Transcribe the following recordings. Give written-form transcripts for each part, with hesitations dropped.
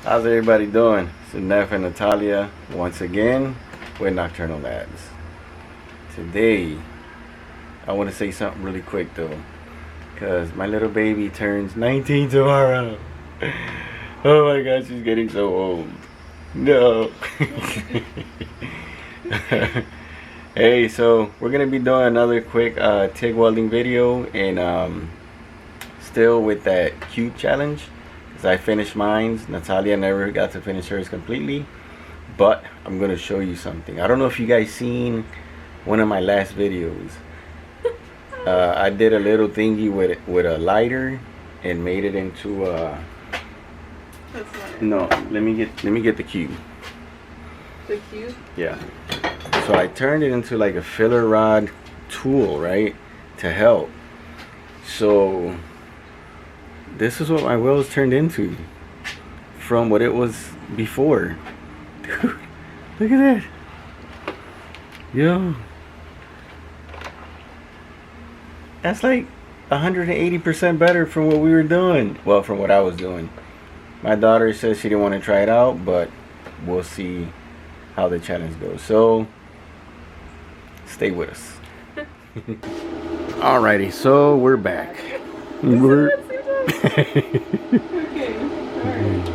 How's everybody doing? It's Neff and Natalia once again with Nocturnal Labs. Today, I want to say something really quick though, because my little baby turns 19 tomorrow. Oh my gosh, she's getting so old. No. Hey, so we're gonna be doing another quick TIG welding video, and still with that cube challenge. I finished mine. Natalia never got to finish hers completely, but I'm gonna show you something. I don't know if you guys seen one of my last videos. I did a little thingy with a lighter and made it into a. No, let me get the cube. The cube? Yeah. So I turned it into like a filler rod tool, right, to help. So this is what my welds turned into from what it was before. Dude, look at that. Yo. That's like 180% better from what we were doing. Well, from what I was doing. My daughter says she didn't want to try it out, but we'll see how the challenge goes. So, stay with us. Alrighty, so we're back. We're Okay, alright.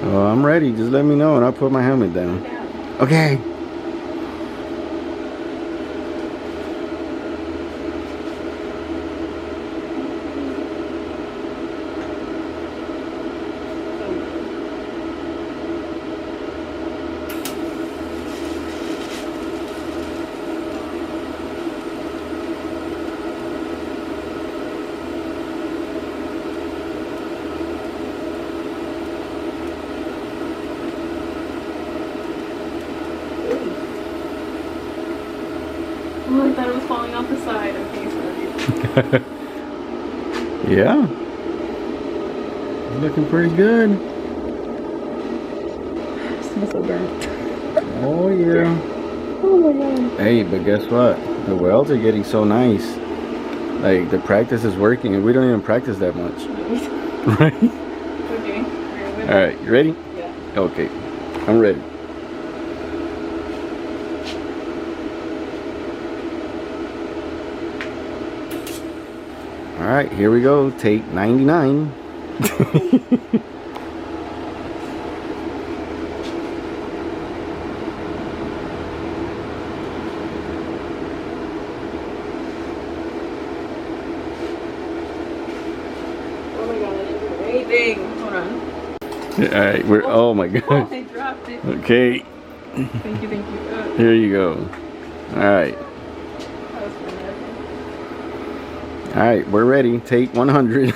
Oh, I'm ready. Just let me know and I'll put my helmet down. Okay. Oh, I thought it was falling off the side. Okay, sorry. Yeah. It's looking pretty good. It smells so burnt. Oh, yeah. Oh my god. Hey, but guess what? The welds are getting so nice. Like, the practice is working and we don't even practice that much. Right? Okay. Alright, you ready? Yeah. Okay. I'm ready. Alright, here we go. Take 99. Oh my god, I didn't do anything. Hold on. Alright, we're. Oh my god. Oh, I dropped it. Okay. Thank you, thank you. Here you go. Alright. That was fun. Alright, we're ready. Take 100.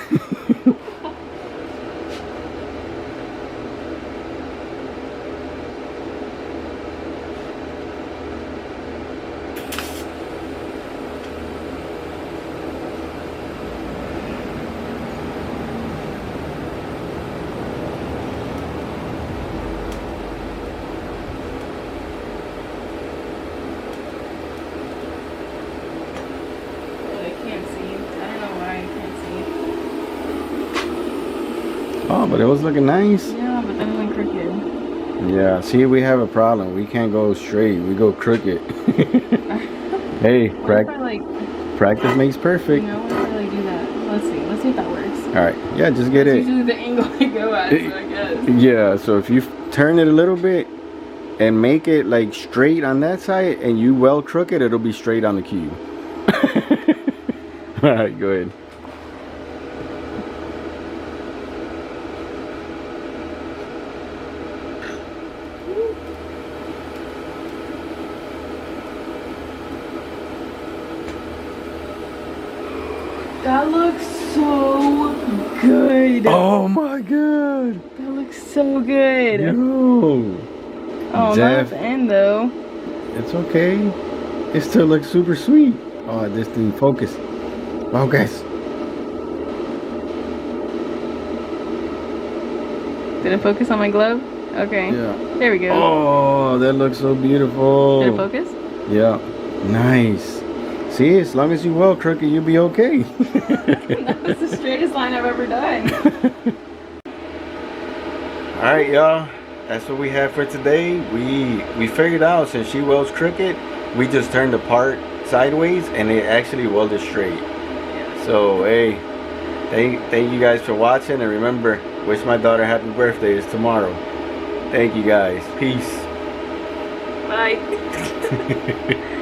Oh, but it was looking nice. Yeah, but then it went crooked. Yeah, see, we have a problem. We can't go straight. We go crooked. Hey, practice makes perfect. You know, what if I like do that? Let's see if that works. Alright, yeah, just get It's it. usually the angle I go at, so I guess. Yeah, so if you turn it a little bit and make it like straight on that side and you weld crooked, it'll be straight on the cube. Alright, go ahead. That looks so good. Oh my god. That looks so good. Yo. Oh, not at the end though. It's okay. It still looks super sweet. Oh, this didn't focus. Focus. Did it focus on my glove? Okay. Yeah. There we go. Oh, that looks so beautiful. Did it focus? Yeah. Nice. See, as long as you weld crooked, you'll be okay. That was the straightest line I've ever done. Alright, y'all. That's what we have for today. We figured out, since she welds crooked, we just turned the part sideways and it actually welded straight. So hey, thank you guys for watching, and remember, wish my daughter happy birthday. It's tomorrow. Thank you guys. Peace. Bye.